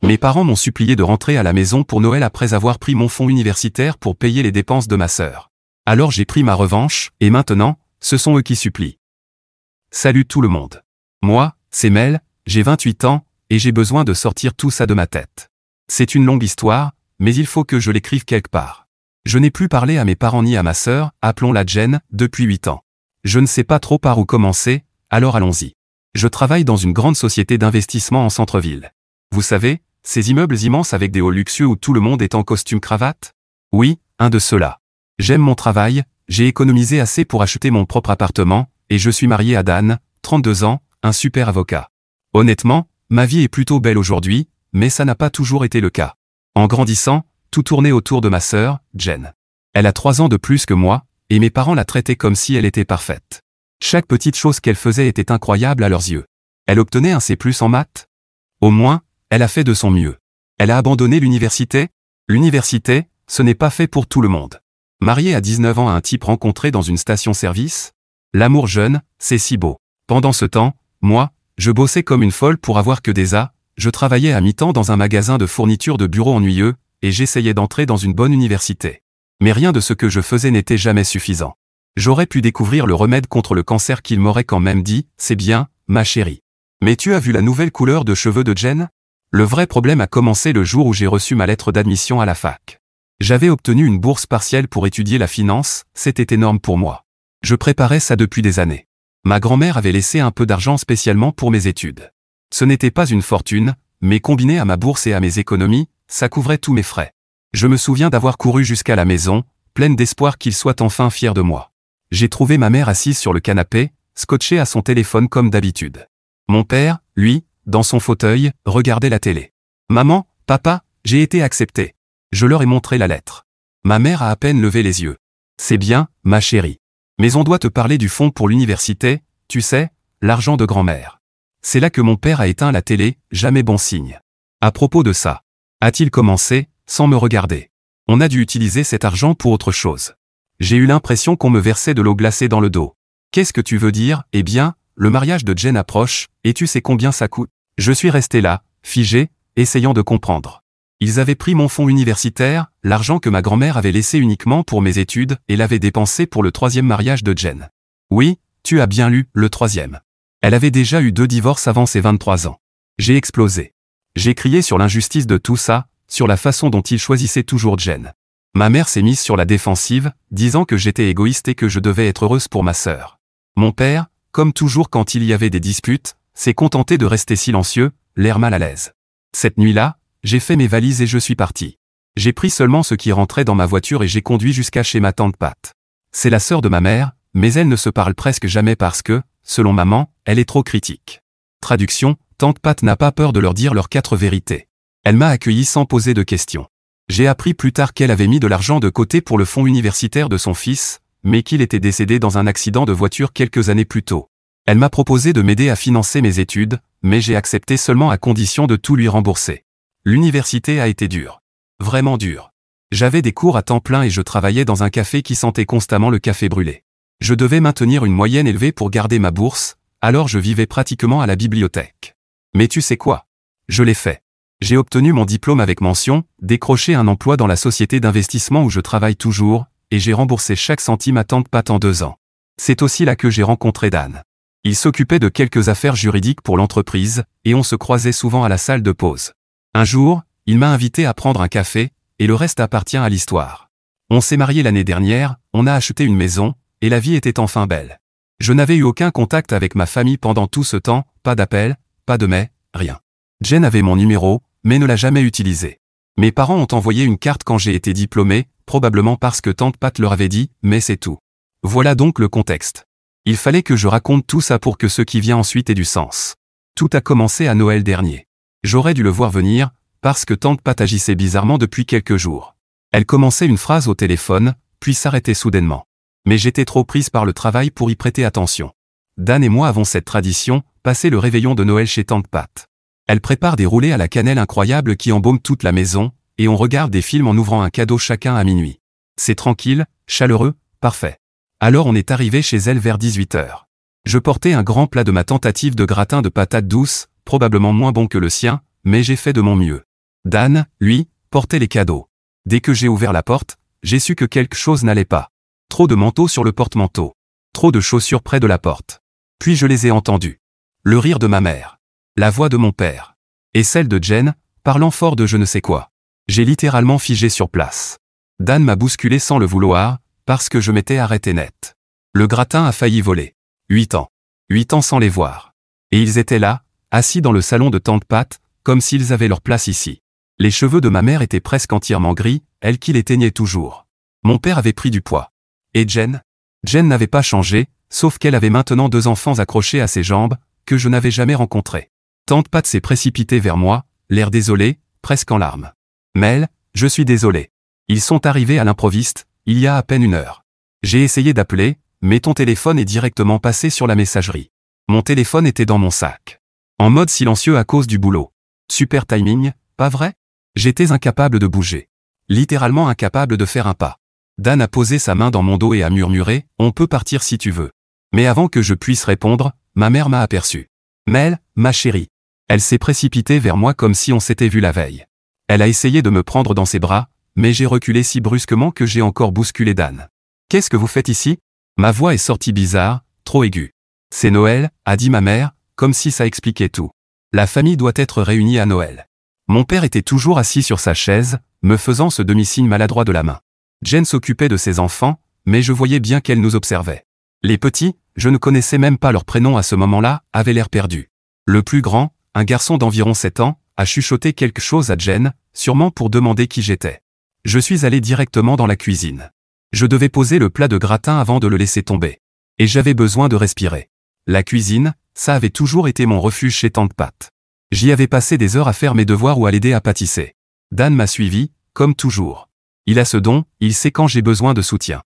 Mes parents m'ont supplié de rentrer à la maison pour Noël après avoir pris mon fonds universitaire pour payer les dépenses de ma sœur. Alors j'ai pris ma revanche, et maintenant, ce sont eux qui supplient. Salut tout le monde. Moi, c'est Mel, j'ai 28 ans, et j'ai besoin de sortir tout ça de ma tête. C'est une longue histoire, mais il faut que je l'écrive quelque part. Je n'ai plus parlé à mes parents ni à ma sœur, appelons-la Jen, depuis 8 ans. Je ne sais pas trop par où commencer, alors allons-y. Je travaille dans une grande société d'investissement en centre-ville. Vous savez, ces immeubles immenses avec des halls luxueux où tout le monde est en costume-cravate? Oui, un de ceux-là. J'aime mon travail, j'ai économisé assez pour acheter mon propre appartement, et je suis marié à Dan, 32 ans, un super avocat. Honnêtement, ma vie est plutôt belle aujourd'hui, mais ça n'a pas toujours été le cas. En grandissant, tout tournait autour de ma sœur, Jen. Elle a 3 ans de plus que moi, et mes parents la traitaient comme si elle était parfaite. Chaque petite chose qu'elle faisait était incroyable à leurs yeux. Elle obtenait un C+ en maths. Au moins, elle a fait de son mieux. Elle a abandonné l'université? L'université, ce n'est pas fait pour tout le monde. Mariée à 19 ans à un type rencontré dans une station-service? L'amour jeune, c'est si beau. Pendant ce temps, moi, je bossais comme une folle pour avoir que des A, je travaillais à mi-temps dans un magasin de fourniture de bureau ennuyeux, et j'essayais d'entrer dans une bonne université. Mais rien de ce que je faisais n'était jamais suffisant. J'aurais pu découvrir le remède contre le cancer qu'il m'aurait quand même dit, c'est bien, ma chérie. Mais tu as vu la nouvelle couleur de cheveux de Jen? Le vrai problème a commencé le jour où j'ai reçu ma lettre d'admission à la fac. J'avais obtenu une bourse partielle pour étudier la finance, c'était énorme pour moi. Je préparais ça depuis des années. Ma grand-mère avait laissé un peu d'argent spécialement pour mes études. Ce n'était pas une fortune, mais combiné à ma bourse et à mes économies, ça couvrait tous mes frais. Je me souviens d'avoir couru jusqu'à la maison, pleine d'espoir qu'il soit enfin fier de moi. J'ai trouvé ma mère assise sur le canapé, scotchée à son téléphone comme d'habitude. Mon père, lui, dans son fauteuil, regardait la télé. « Maman, papa, j'ai été accepté. » Je leur ai montré la lettre. Ma mère a à peine levé les yeux. « C'est bien, ma chérie. Mais on doit te parler du fonds pour l'université, tu sais, l'argent de grand-mère. » C'est là que mon père a éteint la télé, jamais bon signe. À propos de ça, a-t-il commencé, sans me regarder. On a dû utiliser cet argent pour autre chose. J'ai eu l'impression qu'on me versait de l'eau glacée dans le dos. Qu'est-ce que tu veux dire? Eh bien, le mariage de Jen approche, et tu sais combien ça coûte? Je suis resté là, figé, essayant de comprendre. Ils avaient pris mon fonds universitaire, l'argent que ma grand-mère avait laissé uniquement pour mes études, et l'avaient dépensé pour le 3e mariage de Jen. Oui, tu as bien lu, le 3e. Elle avait déjà eu 2 divorces avant ses 23 ans. J'ai explosé. J'ai crié sur l'injustice de tout ça, sur la façon dont il choisissait toujours Jen. Ma mère s'est mise sur la défensive, disant que j'étais égoïste et que je devais être heureuse pour ma sœur. Mon père, comme toujours quand il y avait des disputes, s'est contenté de rester silencieux, l'air mal à l'aise. Cette nuit-là, j'ai fait mes valises et je suis parti. J'ai pris seulement ce qui rentrait dans ma voiture et j'ai conduit jusqu'à chez ma tante Pat. C'est la sœur de ma mère, mais elle ne se parle presque jamais parce que, selon maman, elle est trop critique. Traduction, tante Pat n'a pas peur de leur dire leurs 4 vérités. Elle m'a accueilli sans poser de questions. J'ai appris plus tard qu'elle avait mis de l'argent de côté pour le fonds universitaire de son fils, mais qu'il était décédé dans un accident de voiture quelques années plus tôt. Elle m'a proposé de m'aider à financer mes études, mais j'ai accepté seulement à condition de tout lui rembourser. L'université a été dure. Vraiment dure. J'avais des cours à temps plein et je travaillais dans un café qui sentait constamment le café brûlé. Je devais maintenir une moyenne élevée pour garder ma bourse, alors je vivais pratiquement à la bibliothèque. Mais tu sais quoi? Je l'ai fait. J'ai obtenu mon diplôme avec mention, décroché un emploi dans la société d'investissement où je travaille toujours, et j'ai remboursé chaque centime à tante Pat en 2 ans. C'est aussi là que j'ai rencontré Dan. Il s'occupait de quelques affaires juridiques pour l'entreprise, et on se croisait souvent à la salle de pause. Un jour, il m'a invité à prendre un café, et le reste appartient à l'histoire. On s'est mariés l'année dernière, on a acheté une maison, et la vie était enfin belle. Je n'avais eu aucun contact avec ma famille pendant tout ce temps, pas d'appel, pas de mail, rien. Jen avait mon numéro, mais ne l'a jamais utilisé. Mes parents ont envoyé une carte quand j'ai été diplômé, probablement parce que tante Pat leur avait dit, mais c'est tout. Voilà donc le contexte. Il fallait que je raconte tout ça pour que ce qui vient ensuite ait du sens. Tout a commencé à Noël dernier. J'aurais dû le voir venir, parce que tante Pat agissait bizarrement depuis quelques jours. Elle commençait une phrase au téléphone, puis s'arrêtait soudainement. Mais j'étais trop prise par le travail pour y prêter attention. Dan et moi avons cette tradition, passer le réveillon de Noël chez tante Pat. Elle prépare des roulés à la cannelle incroyables qui embaument toute la maison, et on regarde des films en ouvrant un cadeau chacun à minuit. C'est tranquille, chaleureux, parfait. Alors on est arrivé chez elle vers 18 h. Je portais un grand plat de ma tentative de gratin de patates douces, probablement moins bon que le sien, mais j'ai fait de mon mieux. Dan, lui, portait les cadeaux. Dès que j'ai ouvert la porte, j'ai su que quelque chose n'allait pas. Trop de manteaux sur le porte-manteau. Trop de chaussures près de la porte. Puis je les ai entendus. Le rire de ma mère. La voix de mon père. Et celle de Jen, parlant fort de je ne sais quoi. J'ai littéralement figé sur place. Dan m'a bousculé sans le vouloir, parce que je m'étais arrêté net. Le gratin a failli voler. 8 ans. 8 ans sans les voir. Et ils étaient là, assis dans le salon de Tante Pat, comme s'ils avaient leur place ici. Les cheveux de ma mère étaient presque entièrement gris, elle qui les teignait toujours. Mon père avait pris du poids. Et Jen? Jen n'avait pas changé, sauf qu'elle avait maintenant 2 enfants accrochés à ses jambes, que je n'avais jamais rencontrés. Tante Pat s'est précipitée vers moi, l'air désolé, presque en larmes. Mel, je suis désolé. Ils sont arrivés à l'improviste, il y a à peine 1 heure. J'ai essayé d'appeler, mais ton téléphone est directement passé sur la messagerie. Mon téléphone était dans mon sac. En mode silencieux à cause du boulot. Super timing, pas vrai? J'étais incapable de bouger. Littéralement incapable de faire un pas. Dan a posé sa main dans mon dos et a murmuré « On peut partir si tu veux ». Mais avant que je puisse répondre, ma mère m'a aperçu. Mel, ma chérie. Elle s'est précipitée vers moi comme si on s'était vu la veille. Elle a essayé de me prendre dans ses bras, mais j'ai reculé si brusquement que j'ai encore bousculé Dan. « Qu'est-ce que vous faites ici ?» Ma voix est sortie bizarre, trop aiguë. « C'est Noël », a dit ma mère, comme si ça expliquait tout. La famille doit être réunie à Noël. Mon père était toujours assis sur sa chaise, me faisant ce demi-signe maladroit de la main. Jen s'occupait de ses enfants, mais je voyais bien qu'elle nous observait. Les petits, je ne connaissais même pas leur prénom à ce moment-là, avaient l'air perdus. Le plus grand, un garçon d'environ 7 ans, a chuchoté quelque chose à Jen, sûrement pour demander qui j'étais. Je suis allé directement dans la cuisine. Je devais poser le plat de gratin avant de le laisser tomber. Et j'avais besoin de respirer. La cuisine, ça avait toujours été mon refuge chez Tante Pat. J'y avais passé des heures à faire mes devoirs ou à l'aider à pâtisser. Dan m'a suivi, comme toujours. Il a ce don, il sait quand j'ai besoin de soutien.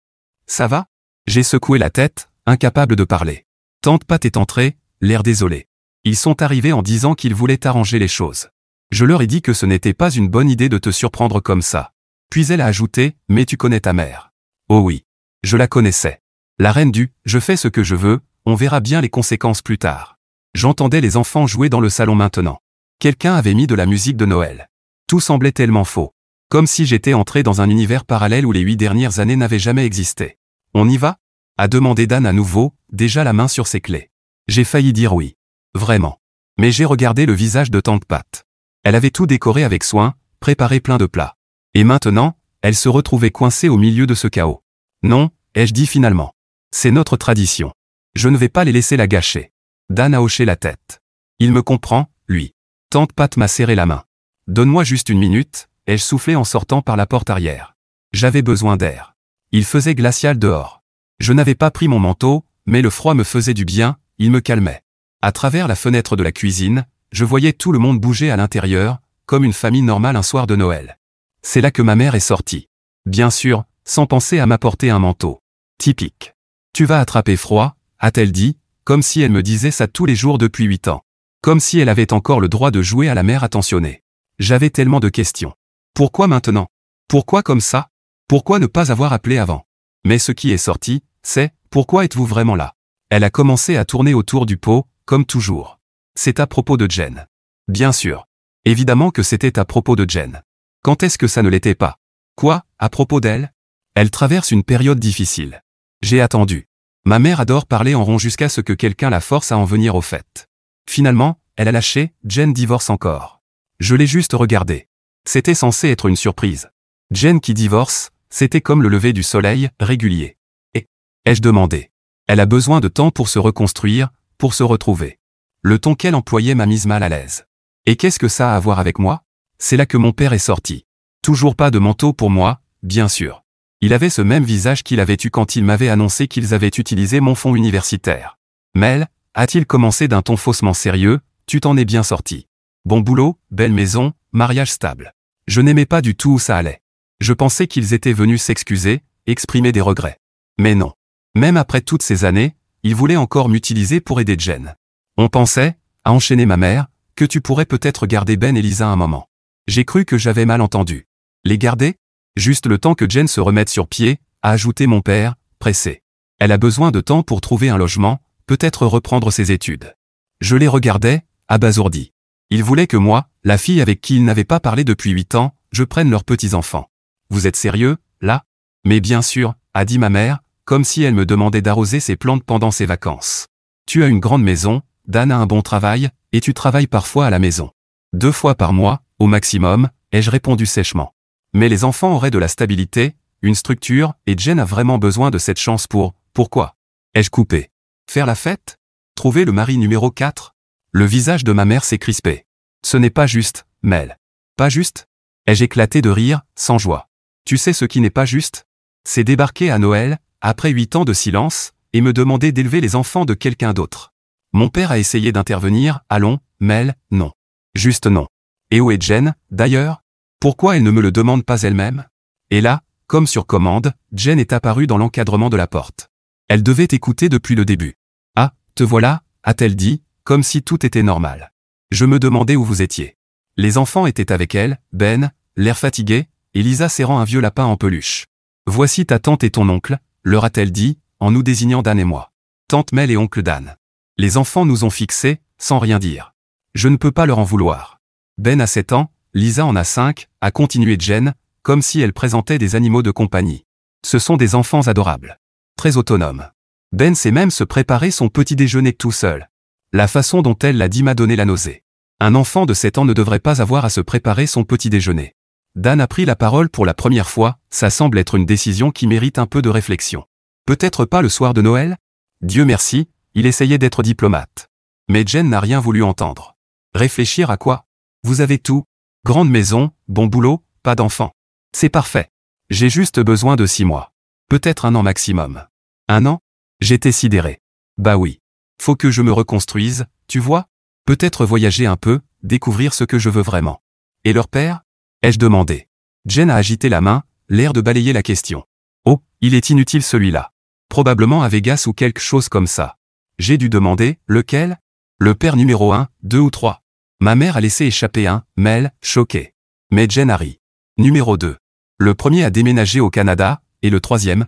Ça va? J'ai secoué la tête, incapable de parler. Tante Pat est entrée, l'air désolé. Ils sont arrivés en disant qu'ils voulaient arranger les choses. Je leur ai dit que ce n'était pas une bonne idée de te surprendre comme ça. Puis elle a ajouté, mais tu connais ta mère. Oh oui. Je la connaissais. La reine du « je fais ce que je veux », on verra bien les conséquences plus tard. J'entendais les enfants jouer dans le salon maintenant. Quelqu'un avait mis de la musique de Noël. Tout semblait tellement faux. Comme si j'étais entré dans un univers parallèle où les 8 dernières années n'avaient jamais existé. On y va? A demandé Dan à nouveau, déjà la main sur ses clés. J'ai failli dire oui. Vraiment. Mais j'ai regardé le visage de Tante Pat. Elle avait tout décoré avec soin, préparé plein de plats. Et maintenant, elle se retrouvait coincée au milieu de ce chaos. Non, ai-je dit finalement. C'est notre tradition. Je ne vais pas les laisser la gâcher. Dan a hoché la tête. Il me comprend, lui. Tante Pat m'a serré la main. Donne-moi juste 1 minute, ai-je soufflé en sortant par la porte arrière. J'avais besoin d'air. Il faisait glacial dehors. Je n'avais pas pris mon manteau, mais le froid me faisait du bien, il me calmait. À travers la fenêtre de la cuisine, je voyais tout le monde bouger à l'intérieur, comme une famille normale un soir de Noël. C'est là que ma mère est sortie. Bien sûr, sans penser à m'apporter un manteau. Typique. Tu vas attraper froid, a-t-elle dit, comme si elle me disait ça tous les jours depuis 8 ans. Comme si elle avait encore le droit de jouer à la mère attentionnée. J'avais tellement de questions. Pourquoi maintenant? Pourquoi comme ça? Pourquoi ne pas avoir appelé avant? Mais ce qui est sorti, c'est « Pourquoi êtes-vous vraiment là ?» Elle a commencé à tourner autour du pot, comme toujours. C'est à propos de Jen. Bien sûr. Évidemment que c'était à propos de Jen. Quand est-ce que ça ne l'était pas? Quoi, à propos d'elle? Elle traverse une période difficile. J'ai attendu. Ma mère adore parler en rond jusqu'à ce que quelqu'un la force à en venir au fait. Finalement, elle a lâché, Jen divorce encore. Je l'ai juste regardé. C'était censé être une surprise. Jen qui divorce, c'était comme le lever du soleil, régulier. Et, ai-je demandé. Elle a besoin de temps pour se reconstruire, pour se retrouver. Le ton qu'elle employait m'a mise mal à l'aise. Et qu'est-ce que ça a à voir avec moi? C'est là que mon père est sorti. Toujours pas de manteau pour moi, bien sûr. Il avait ce même visage qu'il avait eu quand il m'avait annoncé qu'ils avaient utilisé mon fonds universitaire. Mel, a-t-il commencé d'un ton faussement sérieux, tu t'en es bien sorti. Bon boulot, belle maison, mariage stable. Je n'aimais pas du tout où ça allait. Je pensais qu'ils étaient venus s'excuser, exprimer des regrets. Mais non. Même après toutes ces années, ils voulaient encore m'utiliser pour aider Jen. On pensait, a enchaîné ma mère, que tu pourrais peut-être garder Ben et Lisa un moment. J'ai cru que j'avais mal entendu. Les garder? Juste le temps que Jen se remette sur pied, a ajouté mon père, pressé. Elle a besoin de temps pour trouver un logement, peut-être reprendre ses études. Je les regardais, abasourdi. Il voulait que moi, la fille avec qui il n'avait pas parlé depuis 8 ans, je prenne leurs petits-enfants. Vous êtes sérieux, là? Mais bien sûr, a dit ma mère, comme si elle me demandait d'arroser ses plantes pendant ses vacances. Tu as une grande maison, Dan a un bon travail, et tu travailles parfois à la maison. 2 fois par mois, au maximum, ai-je répondu sèchement. Mais les enfants auraient de la stabilité, une structure, et Jen a vraiment besoin de cette chance pourquoi? Ai-je coupé? Faire la fête? Trouver le mari numéro 4? Le visage de ma mère s'est crispé. Ce n'est pas juste, Mel. Pas juste? Ai-je éclaté de rire, sans joie. Tu sais ce qui n'est pas juste? C'est débarquer à Noël, après 8 ans de silence, et me demander d'élever les enfants de quelqu'un d'autre. Mon père a essayé d'intervenir, allons, Mel, non. Juste non. Et où est Jen, d'ailleurs? Pourquoi elle ne me le demande pas elle-même? Et là, comme sur commande, Jen est apparue dans l'encadrement de la porte. Elle devait écouter depuis le début. Ah, te voilà, a-t-elle dit, comme si tout était normal. Je me demandais où vous étiez. Les enfants étaient avec elle, Ben, l'air fatigué, et Lisa serrant un vieux lapin en peluche. Voici ta tante et ton oncle, leur a-t-elle dit, en nous désignant Dan et moi. Tante Mel et oncle Dan. Les enfants nous ont fixés, sans rien dire. Je ne peux pas leur en vouloir. Ben a 7 ans, Lisa en a 5, a continué Jen, comme si elle présentait des animaux de compagnie. Ce sont des enfants adorables. Très autonomes. Ben sait même se préparer son petit déjeuner tout seul. La façon dont elle l'a dit m'a donné la nausée. Un enfant de 7 ans ne devrait pas avoir à se préparer son petit déjeuner. Dan a pris la parole pour la première fois, ça semble être une décision qui mérite un peu de réflexion. Peut-être pas le soir de Noël? Dieu merci, il essayait d'être diplomate. Mais Jen n'a rien voulu entendre. Réfléchir à quoi? Vous avez tout. Grande maison, bon boulot, pas d'enfants. C'est parfait. J'ai juste besoin de 6 mois. Peut-être 1 an maximum. 1 an? J'étais sidéré. Bah oui. Faut que je me reconstruise, tu vois? Peut-être voyager un peu, découvrir ce que je veux vraiment. Et leur père? Ai-je demandé. Jen a agité la main, l'air de balayer la question. Oh, il est inutile celui-là. Probablement à Vegas ou quelque chose comme ça. J'ai dû demander, lequel? Le père numéro 1, 2 ou 3. Ma mère a laissé échapper un, Mel, choqué. Mais Jen a ri. Numéro 2. Le premier a déménagé au Canada, et le troisième,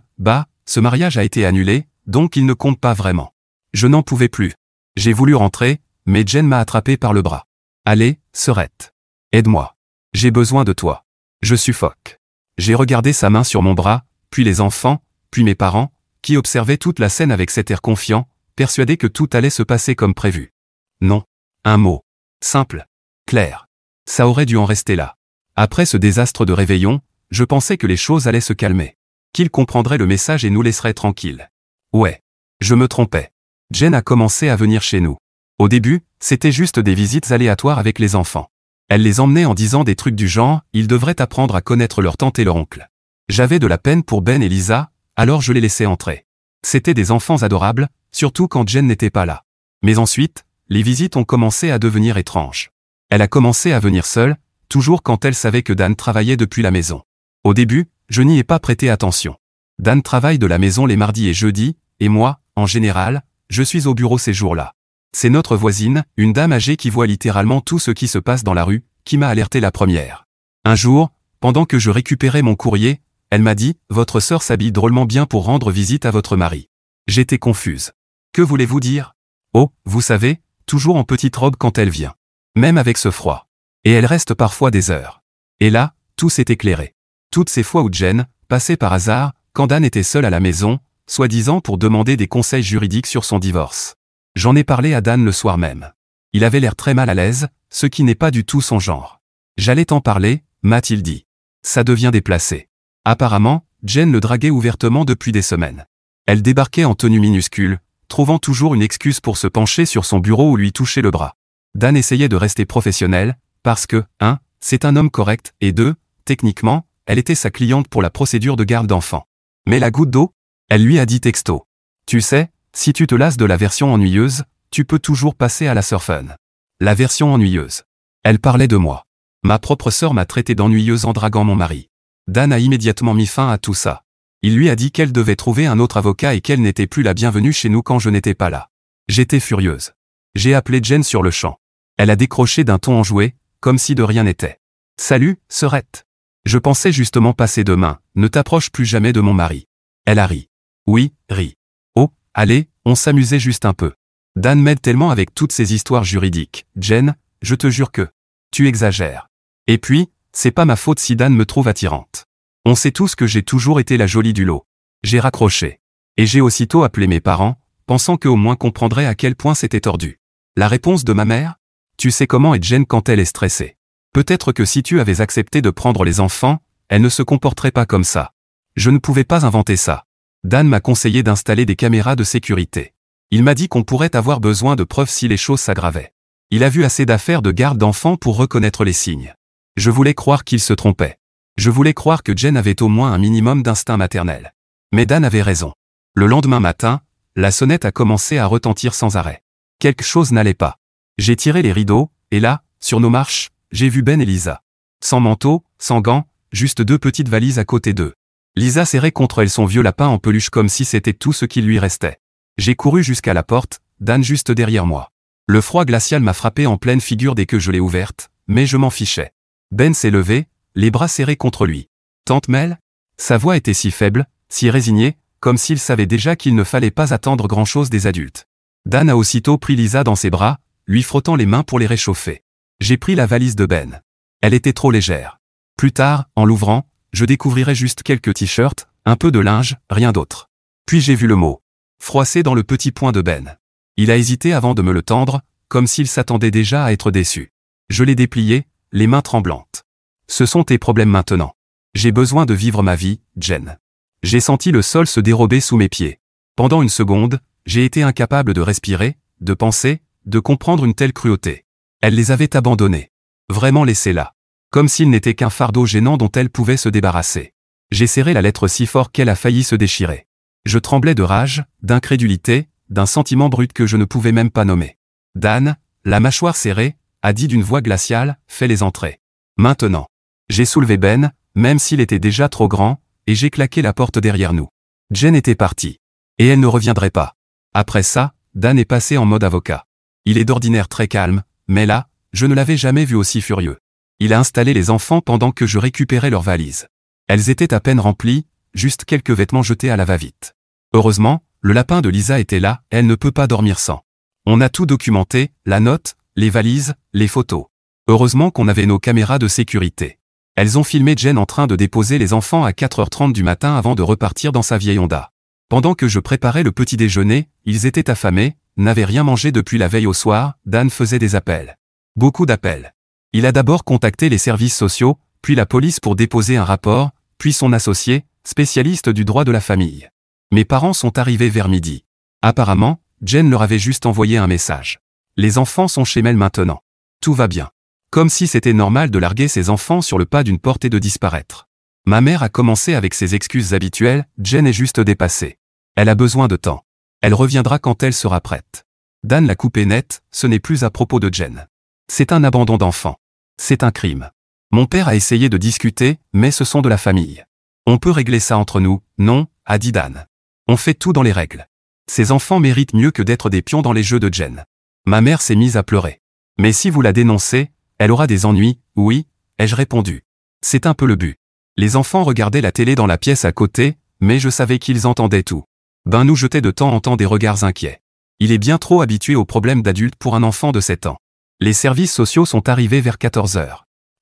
ce mariage a été annulé, donc il ne compte pas vraiment. Je n'en pouvais plus. J'ai voulu rentrer, mais Jen m'a attrapé par le bras. Allez, sœurette. Aide-moi. J'ai besoin de toi. Je suffoque. J'ai regardé sa main sur mon bras, puis les enfants, puis mes parents, qui observaient toute la scène avec cet air confiant, persuadés que tout allait se passer comme prévu. Non. Un mot. Simple. Clair. Ça aurait dû en rester là. Après ce désastre de réveillon, je pensais que les choses allaient se calmer. Qu'ils comprendraient le message et nous laisseraient tranquilles. Ouais. Je me trompais. Jen a commencé à venir chez nous. Au début, c'était juste des visites aléatoires avec les enfants. Elle les emmenait en disant des trucs du genre, ils devraient apprendre à connaître leur tante et leur oncle. J'avais de la peine pour Ben et Lisa, alors je les laissais entrer. C'étaient des enfants adorables, surtout quand Jen n'était pas là. Mais ensuite, les visites ont commencé à devenir étranges. Elle a commencé à venir seule, toujours quand elle savait que Dan travaillait depuis la maison. Au début, je n'y ai pas prêté attention. Dan travaille de la maison les mardis et jeudis, et moi, en général, je suis au bureau ces jours-là. C'est notre voisine, une dame âgée qui voit littéralement tout ce qui se passe dans la rue, qui m'a alerté la première. Un jour, pendant que je récupérais mon courrier, elle m'a dit « Votre sœur s'habille drôlement bien pour rendre visite à votre mari. » J'étais confuse. Que voulez-vous dire? Oh, vous savez, toujours en petite robe quand elle vient. Même avec ce froid. Et elle reste parfois des heures. Et là, tout s'est éclairé. Toutes ces fois où Jen, passait par hasard, quand Dan était seul à la maison, soi-disant pour demander des conseils juridiques sur son divorce. J'en ai parlé à Dan le soir même. Il avait l'air très mal à l'aise, ce qui n'est pas du tout son genre. J'allais t'en parler, m'a-t-il dit. Ça devient déplacé. Apparemment, Jen le draguait ouvertement depuis des semaines. Elle débarquait en tenue minuscule, trouvant toujours une excuse pour se pencher sur son bureau ou lui toucher le bras. Dan essayait de rester professionnel, parce que, 1, c'est un homme correct, et 2, techniquement, elle était sa cliente pour la procédure de garde d'enfant. Mais la goutte d'eau? Elle lui a dit texto. Tu sais, si tu te lasses de la version ennuyeuse, tu peux toujours passer à la surfun. La version ennuyeuse. Elle parlait de moi. Ma propre sœur m'a traité d'ennuyeuse en draguant mon mari. Dan a immédiatement mis fin à tout ça. Il lui a dit qu'elle devait trouver un autre avocat et qu'elle n'était plus la bienvenue chez nous quand je n'étais pas là. J'étais furieuse. J'ai appelé Jen sur le champ. Elle a décroché d'un ton enjoué, comme si de rien n'était. Salut, sœurette. Je pensais justement passer demain, ne t'approche plus jamais de mon mari. Elle a ri. Oui, ri. Oh, allez, on s'amusait juste un peu. Dan m'aide tellement avec toutes ces histoires juridiques. Jen, je te jure que... Tu exagères. Et puis, c'est pas ma faute si Dan me trouve attirante. On sait tous que j'ai toujours été la jolie du lot. J'ai raccroché. Et j'ai aussitôt appelé mes parents, pensant qu'au moins comprendraient à quel point c'était tordu. La réponse de ma mère? Tu sais comment est Jen quand elle est stressée. Peut-être que si tu avais accepté de prendre les enfants, elle ne se comporterait pas comme ça. Je ne pouvais pas inventer ça. Dan m'a conseillé d'installer des caméras de sécurité. Il m'a dit qu'on pourrait avoir besoin de preuves si les choses s'aggravaient. Il a vu assez d'affaires de garde d'enfants pour reconnaître les signes. Je voulais croire qu'il se trompait. Je voulais croire que Jen avait au moins un minimum d'instinct maternel. Mais Dan avait raison. Le lendemain matin, la sonnette a commencé à retentir sans arrêt. Quelque chose n'allait pas. J'ai tiré les rideaux, et là, sur nos marches, j'ai vu Ben et Lisa. Sans manteau, sans gants, juste 2 petites valises à côté d'eux. Lisa serrait contre elle son vieux lapin en peluche comme si c'était tout ce qui lui restait. J'ai couru jusqu'à la porte, Dan juste derrière moi. Le froid glacial m'a frappé en pleine figure dès que je l'ai ouverte, mais je m'en fichais. Ben s'est levé, les bras serrés contre lui. Tante Mel? Sa voix était si faible, si résignée, comme s'il savait déjà qu'il ne fallait pas attendre grand-chose des adultes. Dan a aussitôt pris Lisa dans ses bras, lui frottant les mains pour les réchauffer. J'ai pris la valise de Ben. Elle était trop légère. Plus tard, en l'ouvrant, je découvrirais juste quelques t-shirts, un peu de linge, rien d'autre. Puis j'ai vu le mot froissé dans le petit poing de Ben. Il a hésité avant de me le tendre, comme s'il s'attendait déjà à être déçu. Je l'ai déplié, les mains tremblantes. Ce sont tes problèmes maintenant. J'ai besoin de vivre ma vie, Jen. J'ai senti le sol se dérober sous mes pieds. Pendant une seconde, j'ai été incapable de respirer, de penser, de comprendre une telle cruauté. Elle les avait abandonnés. Vraiment laissés là. Comme s'il n'était qu'un fardeau gênant dont elle pouvait se débarrasser. J'ai serré la lettre si fort qu'elle a failli se déchirer. Je tremblais de rage, d'incrédulité, d'un sentiment brut que je ne pouvais même pas nommer. Dan, la mâchoire serrée, a dit d'une voix glaciale, fais les entrées. Maintenant. J'ai soulevé Ben, même s'il était déjà trop grand, et j'ai claqué la porte derrière nous. Jen était partie. Et elle ne reviendrait pas. Après ça, Dan est passé en mode avocat. Il est d'ordinaire très calme, mais là, je ne l'avais jamais vu aussi furieux. Il a installé les enfants pendant que je récupérais leurs valises. Elles étaient à peine remplies, juste quelques vêtements jetés à la va-vite. Heureusement, le lapin de Lisa était là, elle ne peut pas dormir sans. On a tout documenté, la note, les valises, les photos. Heureusement qu'on avait nos caméras de sécurité. Elles ont filmé Jen en train de déposer les enfants à 4h30 du matin avant de repartir dans sa vieille Honda. Pendant que je préparais le petit déjeuner, ils étaient affamés, n'avaient rien mangé depuis la veille au soir, Dan faisait des appels. Beaucoup d'appels. Il a d'abord contacté les services sociaux, puis la police pour déposer un rapport, puis son associé, spécialiste du droit de la famille. Mes parents sont arrivés vers midi. Apparemment, Jen leur avait juste envoyé un message. Les enfants sont chez Mel maintenant. Tout va bien. Comme si c'était normal de larguer ses enfants sur le pas d'une porte et de disparaître. Ma mère a commencé avec ses excuses habituelles, Jen est juste dépassée. Elle a besoin de temps. Elle reviendra quand elle sera prête. Dan l'a coupé net, ce n'est plus à propos de Jen. C'est un abandon d'enfant. C'est un crime. Mon père a essayé de discuter, mais ce sont de la famille. On peut régler ça entre nous, non, a dit Dan. On fait tout dans les règles. Ces enfants méritent mieux que d'être des pions dans les jeux de Jen. Ma mère s'est mise à pleurer. Mais si vous la dénoncez, elle aura des ennuis, oui, ai-je répondu. C'est un peu le but. Les enfants regardaient la télé dans la pièce à côté, mais je savais qu'ils entendaient tout. Ben nous jetait de temps en temps des regards inquiets. Il est bien trop habitué aux problèmes d'adultes pour un enfant de 7 ans. Les services sociaux sont arrivés vers 14h.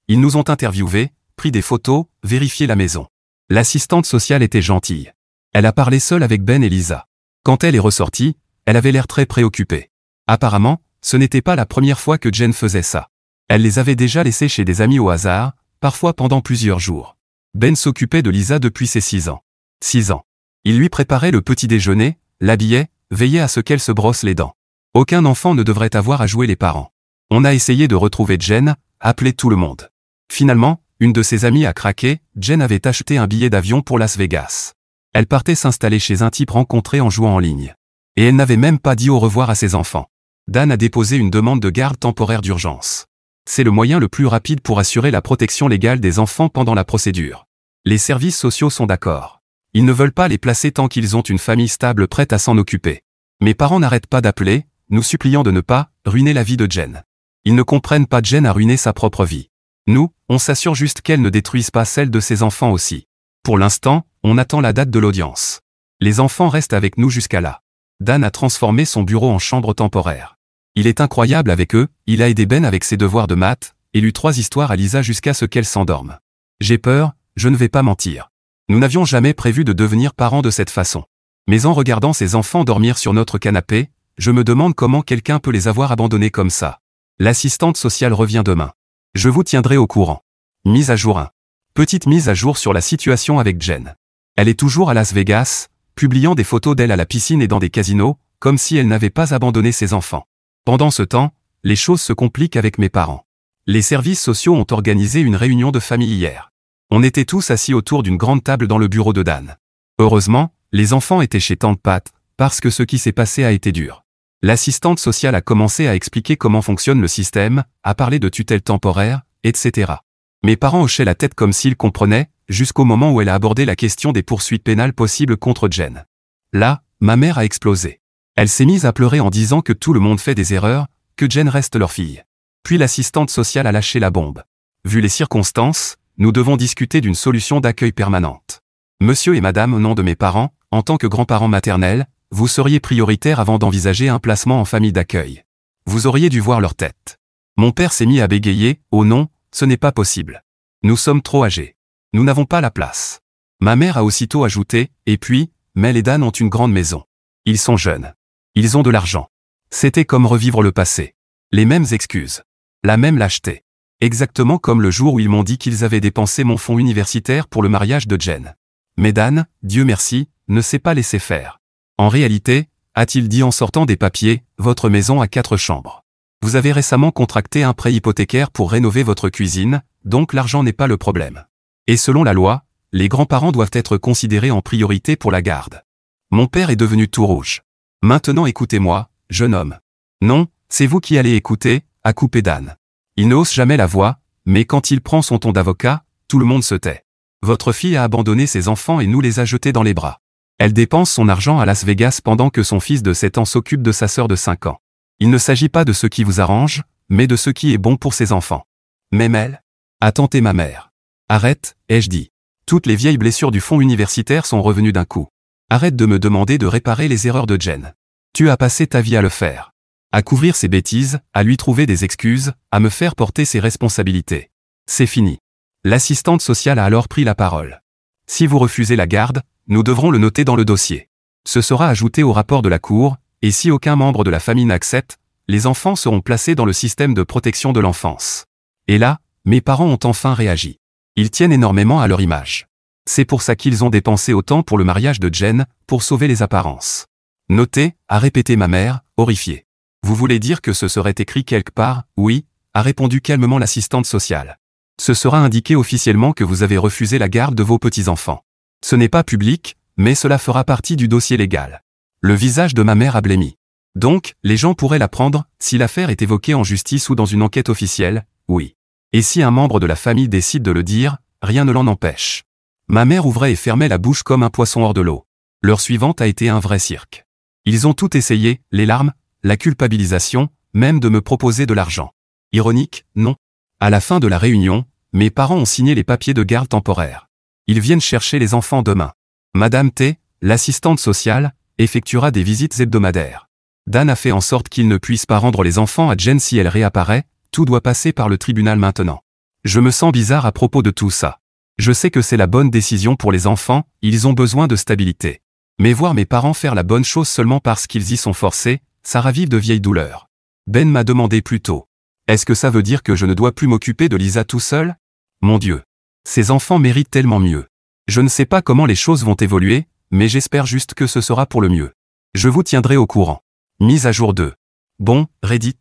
Ils nous ont interviewés, pris des photos, vérifié la maison. L'assistante sociale était gentille. Elle a parlé seule avec Ben et Lisa. Quand elle est ressortie, elle avait l'air très préoccupée. Apparemment, ce n'était pas la première fois que Jen faisait ça. Elle les avait déjà laissés chez des amis au hasard, parfois pendant plusieurs jours. Ben s'occupait de Lisa depuis ses 6 ans. 6 ans. Il lui préparait le petit déjeuner, l'habillait, veillait à ce qu'elle se brosse les dents. Aucun enfant ne devrait avoir à jouer les parents. On a essayé de retrouver Jen, appelé tout le monde. Finalement, une de ses amies a craqué, Jen avait acheté un billet d'avion pour Las Vegas. Elle partait s'installer chez un type rencontré en jouant en ligne. Et elle n'avait même pas dit au revoir à ses enfants. Dan a déposé une demande de garde temporaire d'urgence. C'est le moyen le plus rapide pour assurer la protection légale des enfants pendant la procédure. Les services sociaux sont d'accord. Ils ne veulent pas les placer tant qu'ils ont une famille stable prête à s'en occuper. Mes parents n'arrêtent pas d'appeler, nous suppliant de ne pas ruiner la vie de Jen. Ils ne comprennent pas Jen a ruiné sa propre vie. Nous, on s'assure juste qu'elle ne détruise pas celle de ses enfants aussi. Pour l'instant, on attend la date de l'audience. Les enfants restent avec nous jusqu'à là. Dan a transformé son bureau en chambre temporaire. Il est incroyable avec eux, il a aidé Ben avec ses devoirs de maths, et lu 3 histoires à Lisa jusqu'à ce qu'elle s'endorme. J'ai peur, je ne vais pas mentir. Nous n'avions jamais prévu de devenir parents de cette façon. Mais en regardant ces enfants dormir sur notre canapé, je me demande comment quelqu'un peut les avoir abandonnés comme ça. L'assistante sociale revient demain. Je vous tiendrai au courant. Mise à jour 1. Petite mise à jour sur la situation avec Jen. Elle est toujours à Las Vegas, publiant des photos d'elle à la piscine et dans des casinos, comme si elle n'avait pas abandonné ses enfants. Pendant ce temps, les choses se compliquent avec mes parents. Les services sociaux ont organisé une réunion de famille hier. On était tous assis autour d'une grande table dans le bureau de Dan. Heureusement, les enfants étaient chez Tante Pat, parce que ce qui s'est passé a été dur. L'assistante sociale a commencé à expliquer comment fonctionne le système, à parler de tutelle temporaire, etc. Mes parents hochaient la tête comme s'ils comprenaient, jusqu'au moment où elle a abordé la question des poursuites pénales possibles contre Jen. Là, ma mère a explosé. Elle s'est mise à pleurer en disant que tout le monde fait des erreurs, que Jen reste leur fille. Puis l'assistante sociale a lâché la bombe. Vu les circonstances, nous devons discuter d'une solution d'accueil permanente. Monsieur et madame au nom de mes parents, en tant que grands-parents maternels, vous seriez prioritaire avant d'envisager un placement en famille d'accueil. Vous auriez dû voir leur tête. Mon père s'est mis à bégayer, « Oh non, ce n'est pas possible. Nous sommes trop âgés. Nous n'avons pas la place. » Ma mère a aussitôt ajouté, « Et puis, Mel et Dan ont une grande maison. Ils sont jeunes. Ils ont de l'argent. » C'était comme revivre le passé. Les mêmes excuses. La même lâcheté. Exactement comme le jour où ils m'ont dit qu'ils avaient dépensé mon fonds universitaire pour le mariage de Jen. Mais Dan, Dieu merci, ne s'est pas laissé faire. En réalité, a-t-il dit en sortant des papiers, votre maison a 4 chambres. Vous avez récemment contracté un prêt hypothécaire pour rénover votre cuisine, donc l'argent n'est pas le problème. Et selon la loi, les grands-parents doivent être considérés en priorité pour la garde. Mon père est devenu tout rouge. Maintenant écoutez-moi, jeune homme. Non, c'est vous qui allez écouter, a coupé Dan. Il ne hausse jamais la voix, mais quand il prend son ton d'avocat, tout le monde se tait. Votre fille a abandonné ses enfants et nous les a jetés dans les bras. Elle dépense son argent à Las Vegas pendant que son fils de 7 ans s'occupe de sa sœur de 5 ans. Il ne s'agit pas de ce qui vous arrange, mais de ce qui est bon pour ses enfants. Même elle a tenté ma mère. Arrête, ai-je dit. Toutes les vieilles blessures du fonds universitaire sont revenues d'un coup. Arrête de me demander de réparer les erreurs de Jen. Tu as passé ta vie à le faire. À couvrir ses bêtises, à lui trouver des excuses, à me faire porter ses responsabilités. C'est fini. L'assistante sociale a alors pris la parole. Si vous refusez la garde, nous devrons le noter dans le dossier. Ce sera ajouté au rapport de la Cour, et si aucun membre de la famille n'accepte, les enfants seront placés dans le système de protection de l'enfance. Et là, mes parents ont enfin réagi. Ils tiennent énormément à leur image. C'est pour ça qu'ils ont dépensé autant pour le mariage de Jen, pour sauver les apparences. Notez, a répété ma mère, horrifiée. Vous voulez dire que ce serait écrit quelque part? Oui, a répondu calmement l'assistante sociale. Ce sera indiqué officiellement que vous avez refusé la garde de vos petits-enfants. Ce n'est pas public, mais cela fera partie du dossier légal. Le visage de ma mère a blêmi. Donc, les gens pourraient l'apprendre, si l'affaire est évoquée en justice ou dans une enquête officielle, oui. Et si un membre de la famille décide de le dire, rien ne l'en empêche. Ma mère ouvrait et fermait la bouche comme un poisson hors de l'eau. L'heure suivante a été un vrai cirque. Ils ont tout essayé, les larmes, la culpabilisation, même de me proposer de l'argent. Ironique, non? À la fin de la réunion, mes parents ont signé les papiers de garde temporaire. Ils viennent chercher les enfants demain. Madame T, l'assistante sociale, effectuera des visites hebdomadaires. Dan a fait en sorte qu'il ne puisse pas rendre les enfants à Jen si elle réapparaît, tout doit passer par le tribunal maintenant. Je me sens bizarre à propos de tout ça. Je sais que c'est la bonne décision pour les enfants, ils ont besoin de stabilité. Mais voir mes parents faire la bonne chose seulement parce qu'ils y sont forcés, ça ravive de vieilles douleurs. Ben m'a demandé plus tôt. Est-ce que ça veut dire que je ne dois plus m'occuper de Lisa tout seul? Mon Dieu. Ces enfants méritent tellement mieux. Je ne sais pas comment les choses vont évoluer, mais j'espère juste que ce sera pour le mieux. Je vous tiendrai au courant. Mise à jour 2. Bon, Reddit.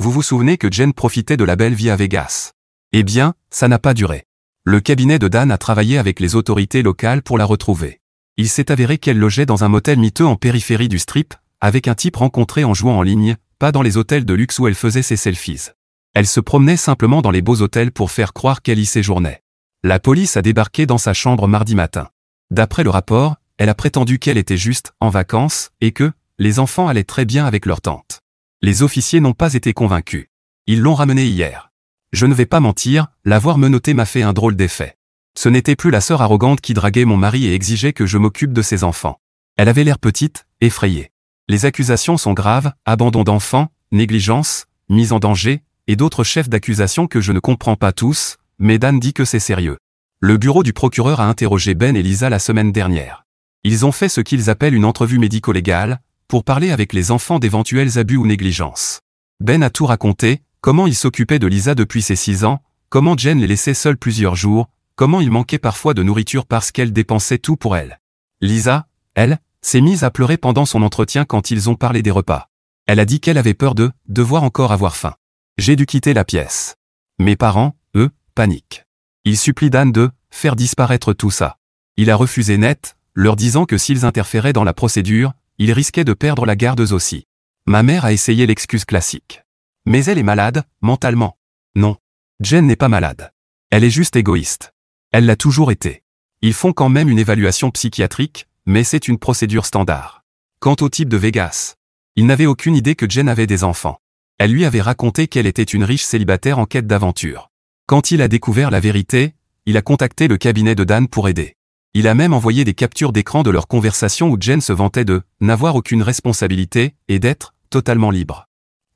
Vous vous souvenez que Jen profitait de la belle vie à Vegas? Eh bien, ça n'a pas duré. Le cabinet de Dan a travaillé avec les autorités locales pour la retrouver. Il s'est avéré qu'elle logeait dans un motel miteux en périphérie du Strip, avec un type rencontré en jouant en ligne, pas dans les hôtels de luxe où elle faisait ses selfies. Elle se promenait simplement dans les beaux hôtels pour faire croire qu'elle y séjournait. La police a débarqué dans sa chambre mardi matin. D'après le rapport, elle a prétendu qu'elle était juste en vacances et que les enfants allaient très bien avec leur tante. Les officiers n'ont pas été convaincus. Ils l'ont ramenée hier. Je ne vais pas mentir, l'avoir menottée m'a fait un drôle d'effet. Ce n'était plus la sœur arrogante qui draguait mon mari et exigeait que je m'occupe de ses enfants. Elle avait l'air petite, effrayée. Les accusations sont graves, abandon d'enfants, négligence, mise en danger, et d'autres chefs d'accusation que je ne comprends pas tous, mais Dan dit que c'est sérieux. Le bureau du procureur a interrogé Ben et Lisa la semaine dernière. Ils ont fait ce qu'ils appellent une entrevue médico-légale, pour parler avec les enfants d'éventuels abus ou négligences. Ben a tout raconté, comment il s'occupait de Lisa depuis ses 6 ans, comment Jen les laissait seuls plusieurs jours, comment il manquait parfois de nourriture parce qu'elle dépensait tout pour elle. Lisa, elle, s'est mise à pleurer pendant son entretien quand ils ont parlé des repas. Elle a dit qu'elle avait peur de devoir encore avoir faim. J'ai dû quitter la pièce. Mes parents, eux, paniquent. Ils supplient Dan de faire disparaître tout ça. Il a refusé net, leur disant que s'ils interféraient dans la procédure, ils risquaient de perdre la garde eux aussi. Ma mère a essayé l'excuse classique. Mais elle est malade, mentalement. Non. Jen n'est pas malade. Elle est juste égoïste. Elle l'a toujours été. Ils font quand même une évaluation psychiatrique, mais c'est une procédure standard. Quant au type de Vegas, il n'avait aucune idée que Jen avait des enfants. Elle lui avait raconté qu'elle était une riche célibataire en quête d'aventure. Quand il a découvert la vérité, il a contacté le cabinet de Dan pour aider. Il a même envoyé des captures d'écran de leur conversation où Jen se vantait de n'avoir aucune responsabilité et d'être totalement libre.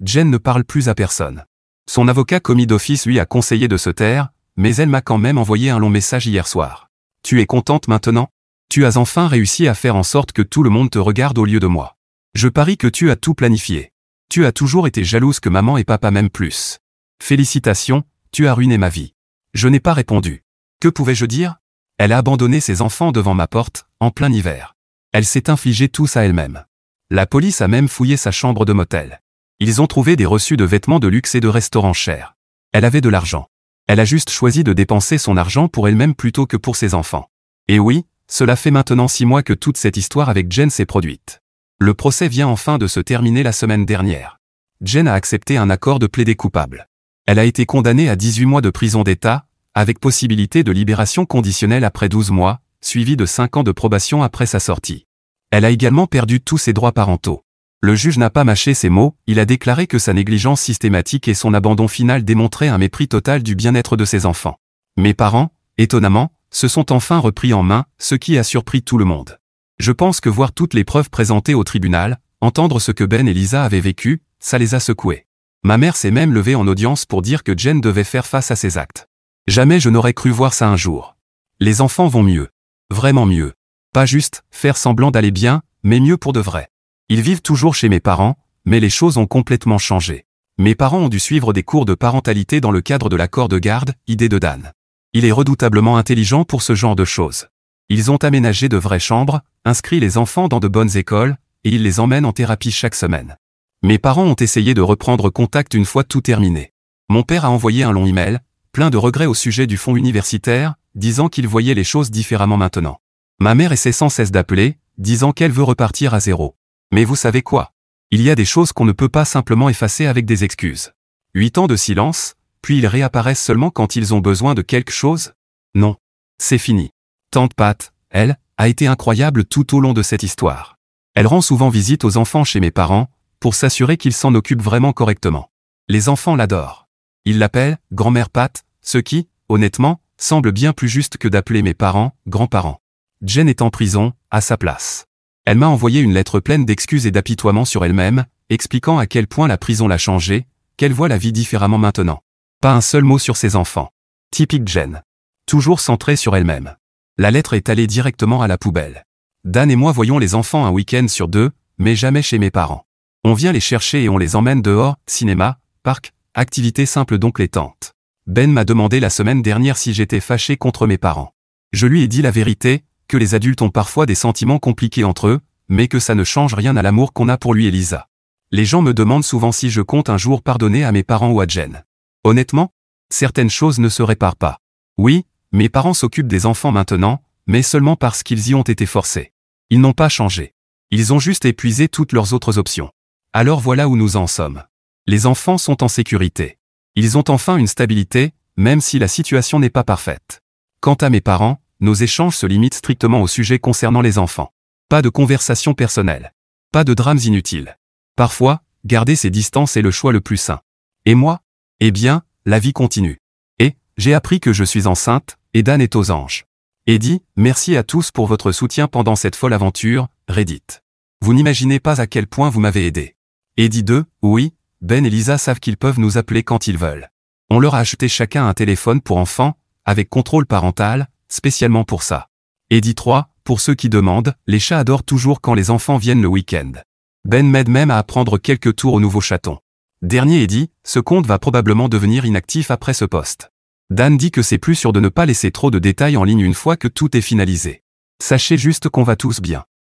Jen ne parle plus à personne. Son avocat commis d'office lui a conseillé de se taire, mais elle m'a quand même envoyé un long message hier soir. Tu es contente maintenant? Tu as enfin réussi à faire en sorte que tout le monde te regarde au lieu de moi. Je parie que tu as tout planifié. Tu as toujours été jalouse que maman et papa m'aiment plus. Félicitations, tu as ruiné ma vie. Je n'ai pas répondu. Que pouvais-je dire? Elle a abandonné ses enfants devant ma porte, en plein hiver. Elle s'est infligée tous à elle-même. La police a même fouillé sa chambre de motel. Ils ont trouvé des reçus de vêtements de luxe et de restaurants chers. Elle avait de l'argent. Elle a juste choisi de dépenser son argent pour elle-même plutôt que pour ses enfants. Et oui, cela fait maintenant 6 mois que toute cette histoire avec Jen s'est produite. Le procès vient enfin de se terminer la semaine dernière. Jen a accepté un accord de plaider coupable. Elle a été condamnée à 18 mois de prison d'État, avec possibilité de libération conditionnelle après 12 mois, suivi de 5 ans de probation après sa sortie. Elle a également perdu tous ses droits parentaux. Le juge n'a pas mâché ses mots, il a déclaré que sa négligence systématique et son abandon final démontraient un mépris total du bien-être de ses enfants. Mes parents, étonnamment, se sont enfin repris en main, ce qui a surpris tout le monde. Je pense que voir toutes les preuves présentées au tribunal, entendre ce que Ben et Lisa avaient vécu, ça les a secoués. Ma mère s'est même levée en audience pour dire que Jen devait faire face à ses actes. Jamais je n'aurais cru voir ça un jour. Les enfants vont mieux. Vraiment mieux. Pas juste faire semblant d'aller bien, mais mieux pour de vrai. Ils vivent toujours chez mes parents, mais les choses ont complètement changé. Mes parents ont dû suivre des cours de parentalité dans le cadre de l'accord de garde, idée de Dan. Il est redoutablement intelligent pour ce genre de choses. Ils ont aménagé de vraies chambres, inscrit les enfants dans de bonnes écoles, et ils les emmènent en thérapie chaque semaine. Mes parents ont essayé de reprendre contact une fois tout terminé. Mon père a envoyé un long email, plein de regrets au sujet du fonds universitaire, disant qu'il voyait les choses différemment maintenant. Ma mère essaie sans cesse d'appeler, disant qu'elle veut repartir à zéro. Mais vous savez quoi? Il y a des choses qu'on ne peut pas simplement effacer avec des excuses. 8 ans de silence, puis ils réapparaissent seulement quand ils ont besoin de quelque chose? Non. C'est fini. Tante Pat, elle, a été incroyable tout au long de cette histoire. Elle rend souvent visite aux enfants chez mes parents, pour s'assurer qu'ils s'en occupent vraiment correctement. Les enfants l'adorent. Ils l'appellent « grand-mère Pat », ce qui, honnêtement, semble bien plus juste que d'appeler mes parents « grands-parents ». Jen est en prison, à sa place. Elle m'a envoyé une lettre pleine d'excuses et d'apitoiements sur elle-même, expliquant à quel point la prison l'a changée, qu'elle voit la vie différemment maintenant. Pas un seul mot sur ses enfants. Typique Jen. Toujours centrée sur elle-même. La lettre est allée directement à la poubelle. Dan et moi voyons les enfants un week-end sur 2, mais jamais chez mes parents. On vient les chercher et on les emmène dehors, cinéma, parc, activités simples d'oncle et tante. Ben m'a demandé la semaine dernière si j'étais fâché contre mes parents. Je lui ai dit la vérité, que les adultes ont parfois des sentiments compliqués entre eux, mais que ça ne change rien à l'amour qu'on a pour lui et Lisa. Les gens me demandent souvent si je compte un jour pardonner à mes parents ou à Jen. Honnêtement, certaines choses ne se réparent pas. Oui, mes parents s'occupent des enfants maintenant, mais seulement parce qu'ils y ont été forcés. Ils n'ont pas changé. Ils ont juste épuisé toutes leurs autres options. Alors voilà où nous en sommes. Les enfants sont en sécurité. Ils ont enfin une stabilité, même si la situation n'est pas parfaite. Quant à mes parents, nos échanges se limitent strictement au sujet concernant les enfants. Pas de conversation personnelle. Pas de drames inutiles. Parfois, garder ses distances est le choix le plus sain. Et moi? Eh bien, la vie continue. Et, j'ai appris que je suis enceinte, et Dan est aux anges. Eddie, merci à tous pour votre soutien pendant cette folle aventure, Reddit. Vous n'imaginez pas à quel point vous m'avez aidé. Eddie 2, oui, Ben et Lisa savent qu'ils peuvent nous appeler quand ils veulent. On leur a acheté chacun un téléphone pour enfants, avec contrôle parental, spécialement pour ça. Eddie 3, pour ceux qui demandent, les chats adorent toujours quand les enfants viennent le week-end. Ben m'aide même à apprendre quelques tours au nouveau chaton. Dernier Eddie, ce compte va probablement devenir inactif après ce post. Dan dit que c'est plus sûr de ne pas laisser trop de détails en ligne une fois que tout est finalisé. Sachez juste qu'on va tous bien.